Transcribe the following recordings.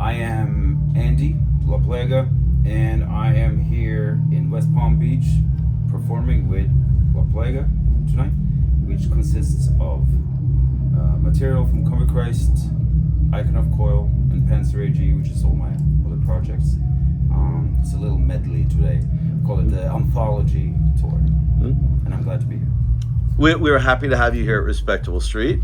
I am Andy LaPlegua, and I am here in West Palm Beach performing with LaPlegua tonight, which consists of material from Combichrist, Icon of Coil, and Panzer AG, which is all my other projects. It's a little medley today. Call it the Anthology Tour, and I'm glad to be here. We're happy to have you here at Respectable Street.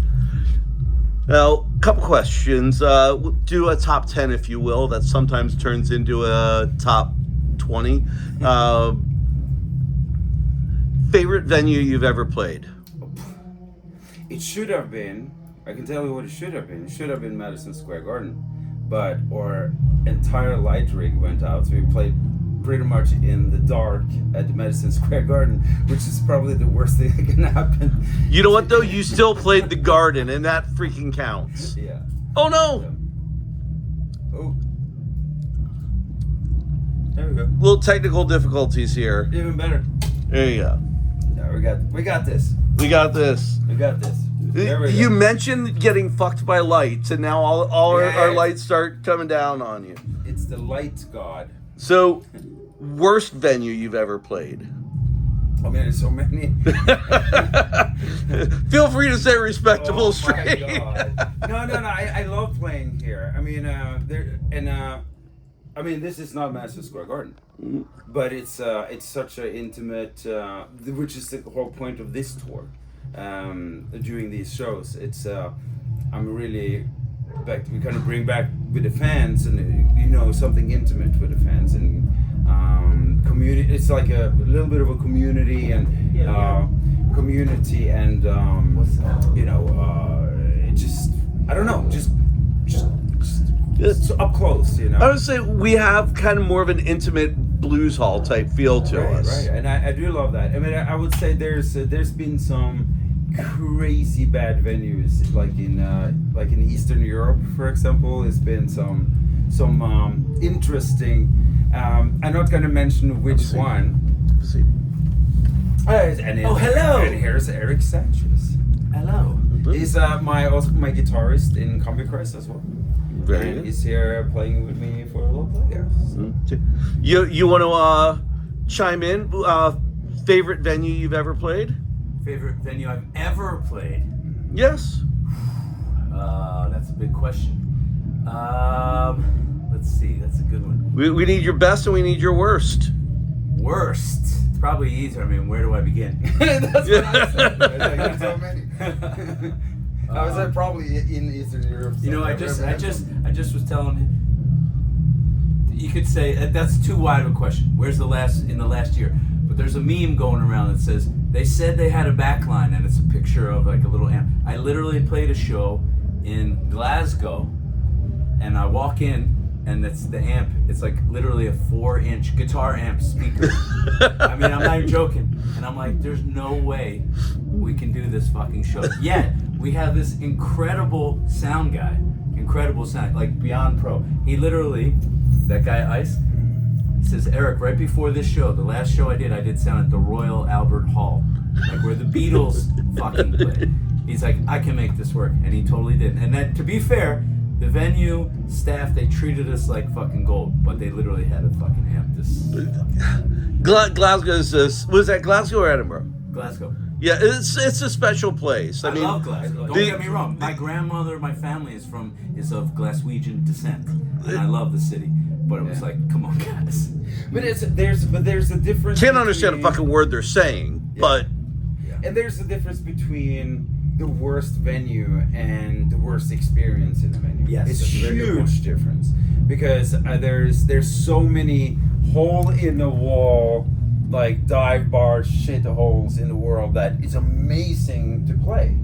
Now, a couple questions. Do a top 10, if you will. That sometimes turns into a top 20. Favorite venue you've ever played? It should have been, I can tell you what it should have been. It should have been Madison Square Garden. But our entire light rig went out, so we played pretty much in the dark at the Madison Square Garden, which is probably the worst thing that can happen. You know what, though? You still played the Garden, and that freaking counts. Yeah. Oh, no! Oh. There we go. Little technical difficulties here. Even better. There you go. Yeah, we got this. We got this. We got this. There we go. You mentioned getting fucked by lights, and now all Yeah. our lights start coming down on you. It's the light god. So, worst venue you've ever played? I mean, there's so many. Feel free to say Respectable Street. My God. No. I love playing here. I mean, this is not Madison Square Garden, but it's such an intimate, which is the whole point of this tour. Doing these shows, it's I'm really we kind of bring back with the fans, and something intimate with the fans, and community. It's like a little bit of a community and it just, I don't know, just up close, I would say we have kind of more of an intimate blues hall type feel to us. Right, and I do love that. I mean, I would say there's been some crazy bad venues, like in Eastern Europe, for example. There's been some interesting. I'm not going to mention which one. Hello. And here's Eric Sanchez. Hello. He's my guitarist in Combichrist as well. Very And good. he's here playing with me for a little bit. You want to chime in? Favorite venue you've ever played? Favorite venue I've ever played? Yes. That's a big question. Let's see. That's a good one. We need your best and we need your worst. Worst. It's probably easier. I mean, where do I begin? That's what I said. There's so many. I was probably in Eastern Europe. I just was telling him. You could say that's too wide of a question. Where's in the last year? But there's a meme going around that says they said they had a backline, and it's a picture of like a little amp. I literally played a show in Glasgow, and I walk in, and it's the amp. It's like literally a 4-inch guitar amp speaker. I mean, I'm not even joking. And I'm like, there's no way we can do this fucking show. Yet we have this incredible sound guy, like beyond pro. He literally, that guy Ice, says, Eric, right before this show, the last show I did sound at the Royal Albert Hall, like where the Beatles fucking played. He's like, I can make this work, and he totally did. And then, to be fair, the venue staff, they treated us like fucking gold, but they literally had a fucking amp. Glasgow was that Glasgow or Edinburgh? Glasgow. Yeah, it's a special place. I mean, love Glasgow. Don't get me wrong. My grandmother, my family is of Glaswegian descent, and I love the city. But it was like, come on, guys. But there's a difference. Can't understand a fucking word they're saying, but and there's a difference between the worst venue and the worst experience in the venue. Yes, it's a that's a very good huge point. difference because there's so many hole in the wall, like dive bar shit holes in the world that it's amazing to play.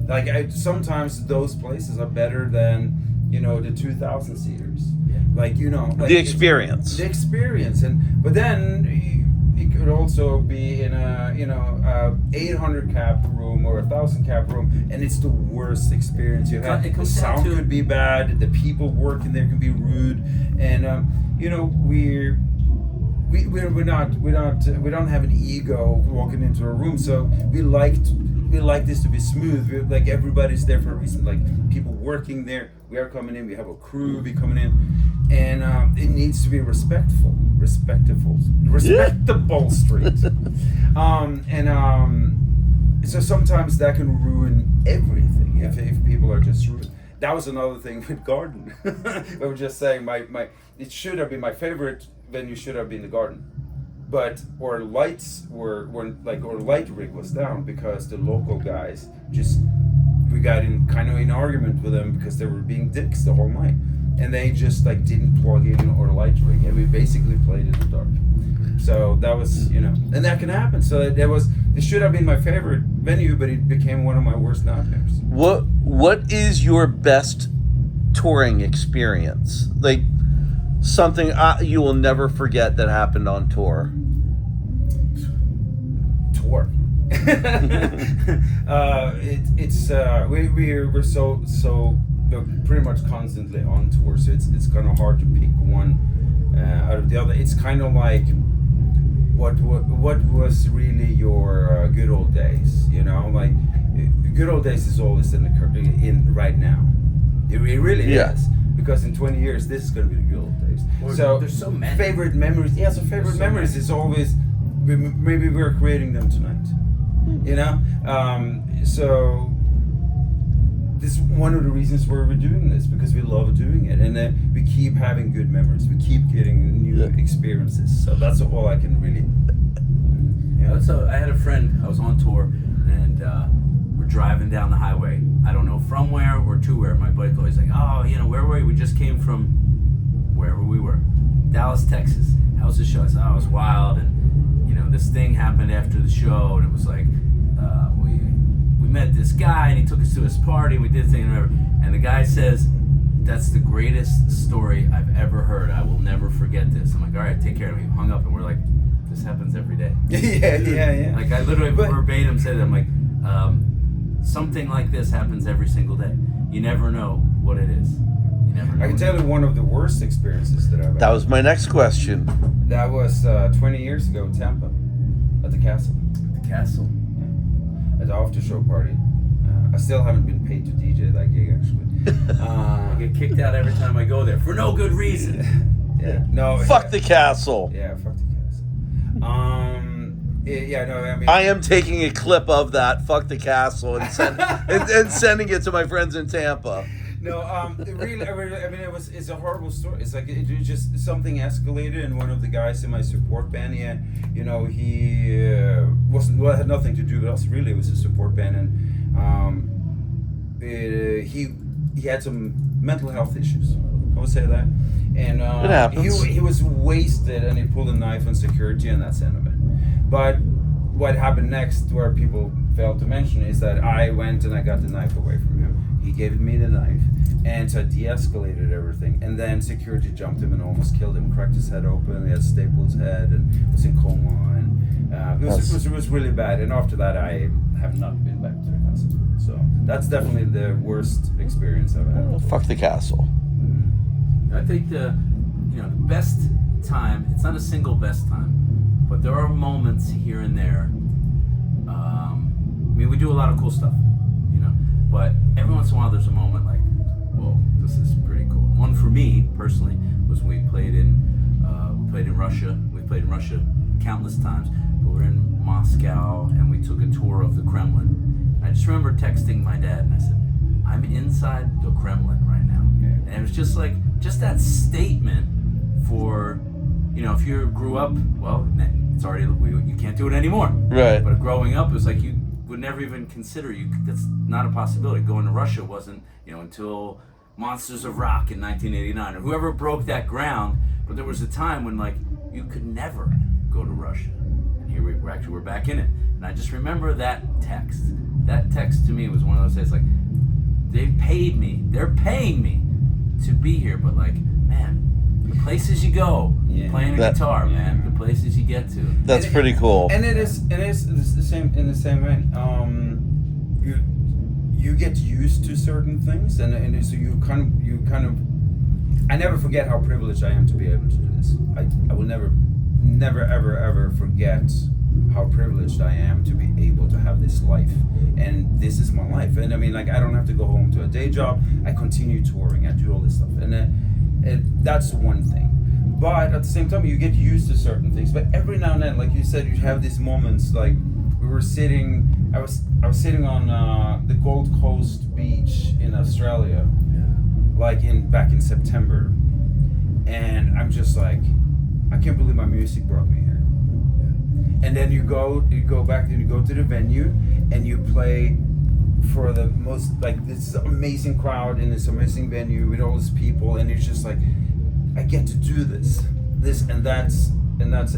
Like sometimes those places are better than the 2,000 seaters. Like the experience. The experience, but then it could also be in a 800 cap room or 1,000 cap room, and it's the worst experience you have. The sound could be bad. The people working there can be rude, and we don't have an ego walking into a room, so we like we like this to be smooth. Like everybody's there for a reason. Like people working there, we are coming in. We have a crew be coming in, and it needs to be respectful street. So sometimes that can ruin everything if people are just rude. That was another thing with Garden. I was just saying it should have been my favorite venue. Should have been the Garden. But our lights weren't like our light rig was down because the local guys we got in kind of in argument with them because they were being dicks the whole night, and they just like didn't plug in our light rig, and we basically played in the dark. So that was and that can happen. So it should have been my favorite venue, but it became one of my worst nightmares. What is your best touring experience? Like something you will never forget that happened on tour. We're so pretty much constantly on tour, so it's kind of hard to pick one out of the other. It's kind of like what was really your good old days, like good old days is always in right now. It really is, because in 20 years this is going to be the good old days. So there's so many favorite memories. Yeah, so favorite memories is always maybe we're creating them tonight. So this is one of the reasons why we're doing this, because we love doing it, and we keep having good memories. We keep getting new experiences. So that's all I can really. So I had a friend. I was on tour, and we're driving down the highway. I don't know from where or to where. My buddy always like, oh, where were you? We just came from wherever we were, Dallas, Texas. How was the show? I said, oh, it was wild, and this thing happened after the show, and it was like we met this guy, and he took us to his party. We did this thing and whatever. And the guy says, that's the greatest story I've ever heard. I will never forget this. I'm like, all right, take care of me. Hung up, and we're like, this happens every day. Yeah. Like I literally verbatim said that. I'm like, something like this happens every single day. You never know what it is. You never know. I can tell you one of the worst experiences that I've had. That was my next question. That was 20 years ago in Tampa, at the Castle. The Castle? Yeah. At the after show party. I still haven't been paid to DJ that gig, actually. I get kicked out every time I go there for no good reason. Yeah. No. Fuck the Castle. Yeah, fuck the Castle. I am taking a clip of that "fuck the Castle" and sending it to my friends in Tampa. No, really, it's a horrible story. It's like it just something escalated, and one of the guys in my support band, he had nothing to do with us. Really, it was a support band, and he had some mental health issues. I would say that, and it happens. He was wasted, and he pulled a knife on security, and that's the end of it. But what happened next, where people failed to mention, is that I went and I got the knife away from him. He gave me the knife, and so I de-escalated everything. And then security jumped him and almost killed him, cracked his head open. He had stapled his head and was in coma. And it was really bad. And after that, I have not been back to the Castle. So that's definitely the worst experience I've had. Oh, fuck the Castle. I think the best time. It's not a single best time, but there are moments here and there. We do a lot of cool stuff, but every once in a while there's a moment like, whoa, this is pretty cool. One for me personally was when we played in Russia. We played in Russia countless times, but we're in Moscow and we took a tour of the Kremlin. I just remember texting my dad and I said, I'm inside the Kremlin right now. And it was just that statement for, if you grew up, well, it's already, you can't do it anymore. Right. But growing up, it was like you would never even consider that's not a possibility. Going to Russia wasn't, until Monsters of Rock in 1989 or whoever broke that ground. But there was a time when you could never go to Russia. And here we're back in it. And I just remember that text. That text to me was one of those days they're paying me to be here, but man, the places you go, playing a guitar, man, the places you get to. That's pretty cool. And it is the same in the same way. You get used to certain things, and so you kind of. I never forget how privileged I am to be able to do this. I will never ever forget how privileged I am to be able to have this life, and this is my life. And I mean, like, I don't have to go home to a day job. I continue touring. I do all this stuff, and that's one thing. But at the same time, you get used to certain things. But every now and then, like you said, you have these moments. Like we were sitting, I was sitting on the Gold Coast beach in Australia, like back in September, and I'm just like, I can't believe my music brought me here. And then you go back and you go to the venue and you play for the most, like, this amazing crowd in this amazing venue with all these people, and it's just like, I get to do this and that's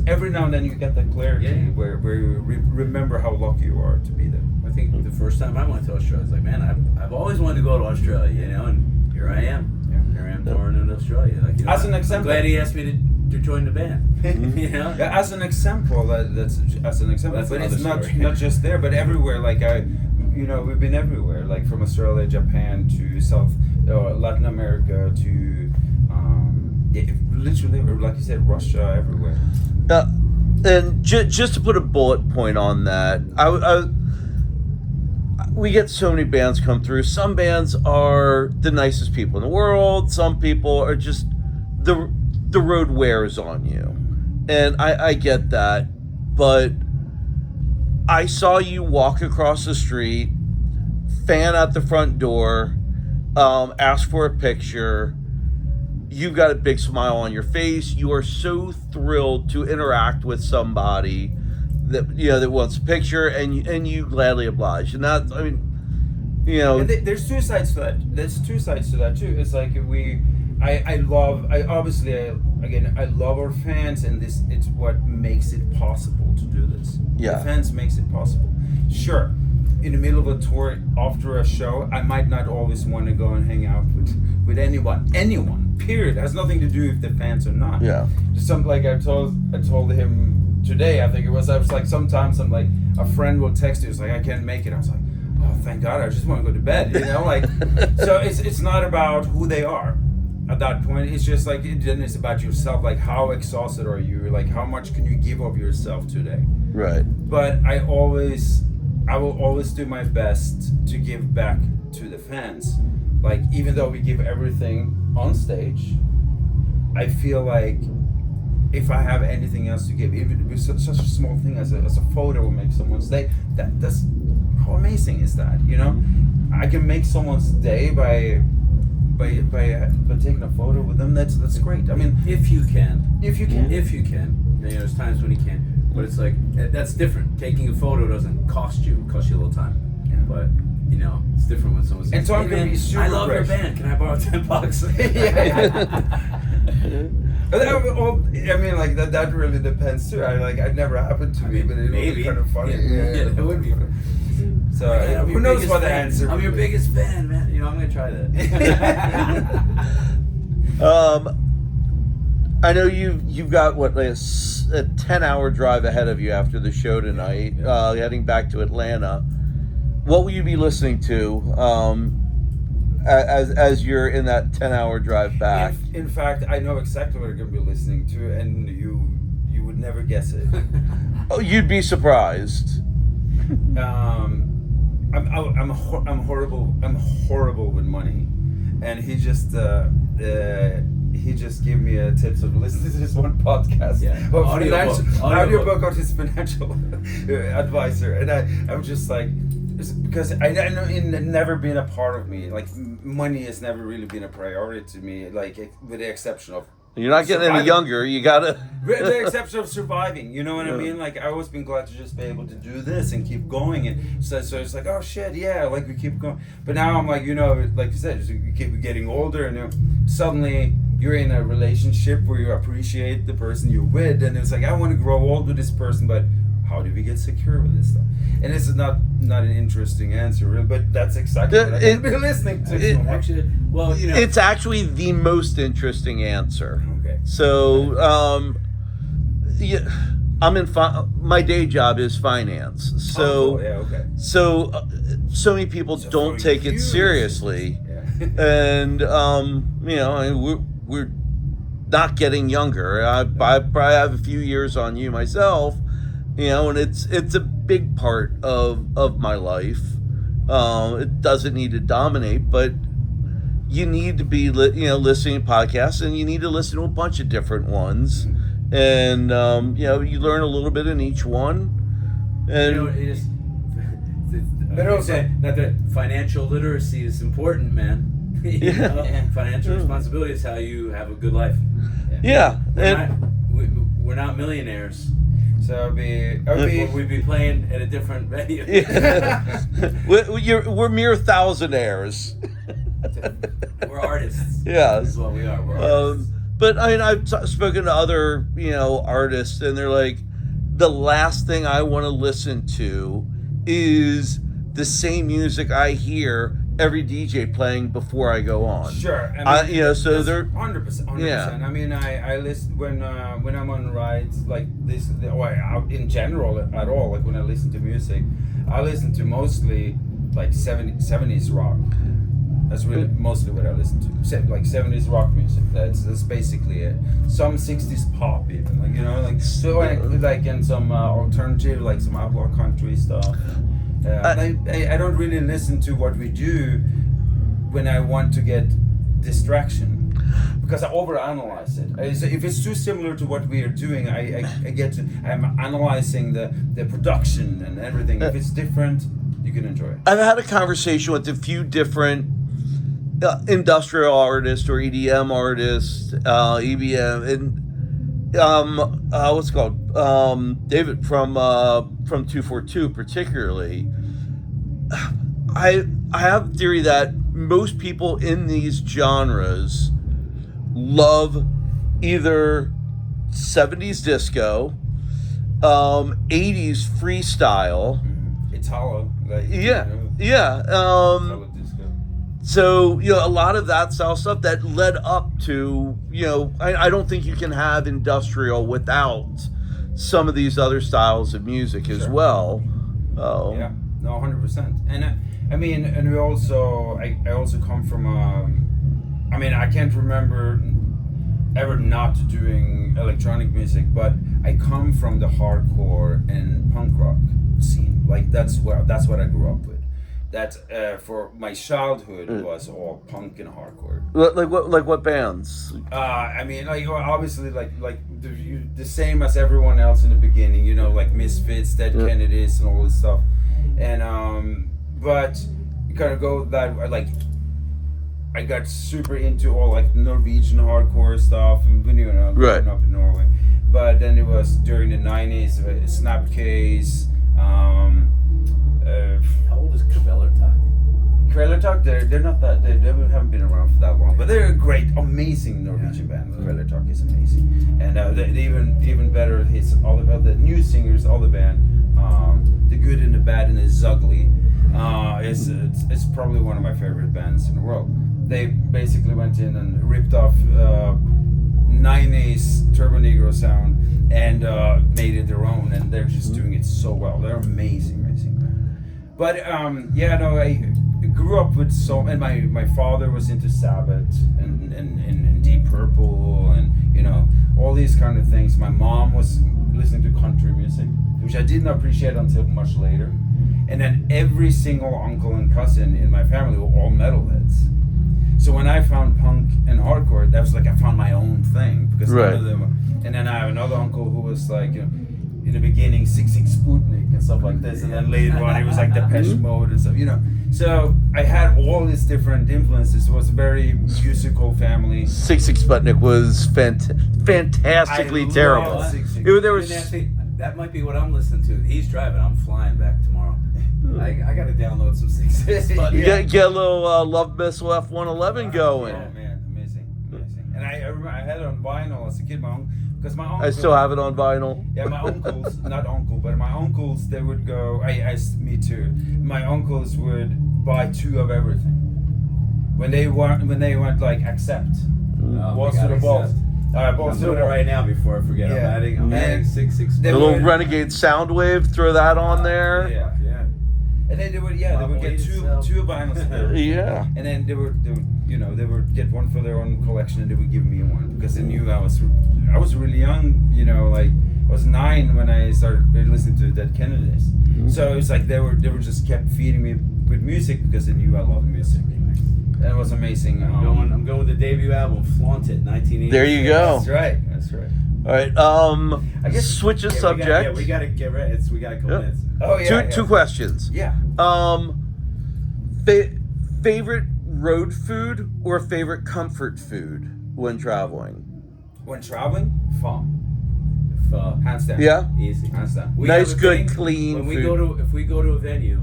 every now and then you get that clarity where you remember how lucky you are to be there. I think the first time I went to Australia, I was like, man, I've always wanted to go to Australia, you know, and here I am. Here I am touring in Australia. Like, you know, as an example, I'm glad he asked me to join the band. You know? Yeah, as an example, that's as an example. That's but it's story. not just there, but everywhere. Like we've been everywhere. Like from Australia, Japan to South Latin America to literally, like you said, Russia, everywhere. And just to put a bullet point on that, we get so many bands come through. Some bands are the nicest people in the world. Some people are just the road wears on you, and I get that. But I saw you walk across the street, fan at the front door, ask for a picture. You've got a big smile on your face. You are so thrilled to interact with somebody that wants a picture, and you gladly oblige. And that, I mean, And there's two sides to that. There's two sides to that too. It's like I love our fans, and it's what makes it possible to do this. Yeah. The fans makes it possible. Sure, in the middle of a tour after a show, I might not always want to go and hang out with anyone. Period. It has nothing to do with the fans or not. Yeah. Just something like I told him today. I think I was like, sometimes I'm like, a friend will text you. It's like, I can't make it. I was like, oh, thank God. I just want to go to bed. You know, like. So it's not about who they are. At that point, it's just like, then it's about yourself. Like, how exhausted are you? Like, how much can you give of yourself today? right. But I will always do my best to give back to the fans. Like, even though we give everything on stage, I feel like if I have anything else to give, even with such a small thing as a photo will make someone's day, that's how amazing is that, you know? I can make someone's day by taking a photo with them. That's great. I mean, if you can, if you can. you know, there's times when you can't, but it's like, that's different. Taking a photo doesn't cost you a little time, but you know, it's different when someone says, And Tom hey, can man, be super I love your fresh. band, can I borrow $10? I mean, like that really depends too. It never happened to me, but it would be kind of funny. Yeah, it would be. So I'm who your knows biggest what the fan. answer? I'm your biggest fan, man. You know, I'm gonna try that. I know you've got like a 10-hour drive ahead of you after the show tonight, heading back to Atlanta. What will you be listening to as you're in that 10-hour drive back? In fact, I know exactly what you're going to be listening to, and you would never guess it. Oh, you'd be surprised. I'm horrible with money, and he just gave me a tip to listen to this one podcast. Audiobook of his financial advisor, and I'm just like, because I know it never been a part of me. Like, money has never really been a priority to me. Like, with the exception of You're not getting any younger. You gotta. With the exception of surviving, you know what I mean? Like, I always been glad to just be able to do this and keep going, and so it's like, oh shit, yeah, like we keep going. But now I'm like, you know, like you said, you keep getting older, and suddenly you're in a relationship where you appreciate the person you're with, and it's like, I want to grow old with this person, but how do we get secure with this stuff? And it's not an interesting answer, really, but that's exactly what I've been listening to. Actually, well, you know, It's actually the most interesting answer. Okay. So, I'm in. My day job is finance. So, okay. So many people don't for take it you, seriously, Yeah. and you know, we're not getting younger. I probably have a few years on you myself, you know, and it's a big part of my life. It doesn't need to dominate, but you need to be listening to podcasts, and you need to listen to a bunch of different ones, and you learn a little bit in each one. And it is. But also, not that financial literacy is important, man. Financial responsibility is how you have a good life. We're not millionaires. So we'd be playing at a different venue. We're mere thousandaires. We're artists. Yeah, that's what we are. We're artists. But I mean, I've spoken to other artists, and they're like, the last thing I want to listen to is the same music I hear every DJ playing before I go on. Sure. So they're 100%. Yeah. I mean, I listen when I'm on rides like this, or out in general at all. Like when I listen to music, I listen to mostly like 70s rock. That's really mostly what I listen to. Like 70s rock music. That's basically it. Some 60s pop even, and some alternative, like some outlaw country stuff. I don't really listen to what we do when I want to get distraction, because I overanalyze it. If it's too similar to what we are doing, I'm analyzing the production and everything. If it's different, you can enjoy it. I've had a conversation with a few different industrial artists or EDM artists, EBM, and what's it called? David from 242 particularly. I have a theory that most people in these genres love either 70s disco, 80s freestyle. It's hollow. So, a lot of that style stuff that led up to, I don't think you can have industrial without some of these other styles of music as well. Yeah, no, 100%. And and we also, I also come from I can't remember ever not doing electronic music, but I come from the hardcore and punk rock scene. Like that's what I grew up with. That for my childhood was all punk and hardcore. Like what bands? Obviously the same as everyone else in the beginning. Like Misfits, Dead Kennedys, and all this stuff. And but you kind of go that like I got super into all like Norwegian hardcore stuff and growing up in Norway. But then it was during the 90s, Snapcase. How old is Kvelertak? Kvelertak, they're not that, they haven't been around for that long, but they're a great, amazing Norwegian band. Kvelertak is amazing, and they even better. All the new singers, all the band, the good and the bad and the ugly. It's probably one of my favorite bands in the world. They basically went in and ripped off 90s Turbo Negro sound and made it their own, and they're just doing it so well. They're amazing band. But I grew up with and my father was into Sabbath and Deep Purple and all these kind of things. My mom was listening to country music, which I didn't appreciate until much later. And then every single uncle and cousin in my family were all metalheads. So when I found punk and hardcore, that was like I found my own thing, because none of them. And then I have another uncle who was like, in the beginning, 66 Sputnik and stuff like this, and then later on it was like Depeche Mode and stuff, So I had all these different influences. It was a very musical family. 66 Sputnik was fantastically terrible. That might be what I'm listening to. He's driving. I'm flying back tomorrow. I got to download some 66 Sputnik. Get a little Love Missile F-111 going. Oh man, amazing. And I remember I had it on vinyl as a kid. Because my uncle, I still have it on vinyl. Yeah, my uncles, not uncle, but my uncles, they would go. Me too. My uncles would buy 2 of everything. When they went like accept, balls to the balls. I'm doing it right now before I forget. Yeah. I'm adding 66. The little Renegade Soundwave, throw that on there. Yeah. And then they would get two vinyls. Yeah. And then they would get one for their own collection, and they would give me one because they knew I was really young. was 9 when I started listening to the Dead Kennedys. So it was like they were just kept feeding me with music because they knew I loved music. And it was amazing. I'm going with the debut album, Flaunt It, 1980. There you go. That's right. That's right. All right. I guess Switch of subject. We gotta get ready. We got a couple minutes. Oh yeah. Two questions. Yeah. Favorite road food or favorite comfort food when traveling? When traveling, pho. Hands down. Yeah. Easy. Hands down. We Nice, have a good, thing, clean when we food. go to if we go to a venue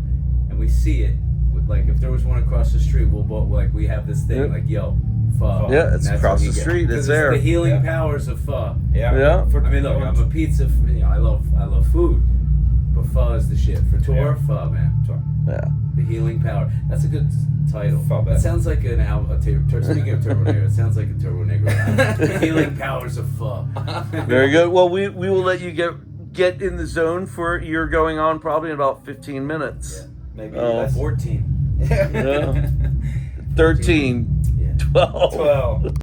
and we see it, like if there was one across the street, we'll both like we have this thing Yep. like yo, pho. Yeah, it's And that's across what you the get. street. 'Cause It's there. The healing Yeah. powers of pho. Yeah. Yeah. I mean, look, I'm a pizza. I love food, but pho is the shit. For tour, Yeah. pho, man. Tour. Yeah. The healing power. That's a good title. Pho, It man. sounds like an album. Speaking of Turbo Negro, it sounds like a Turbo Negro album. The healing powers of pho. Very good. Well, we will let you get in the zone for you're going on probably in about 15 minutes. Maybe Oh. 14. Yeah. 13, Yeah. 12. 12.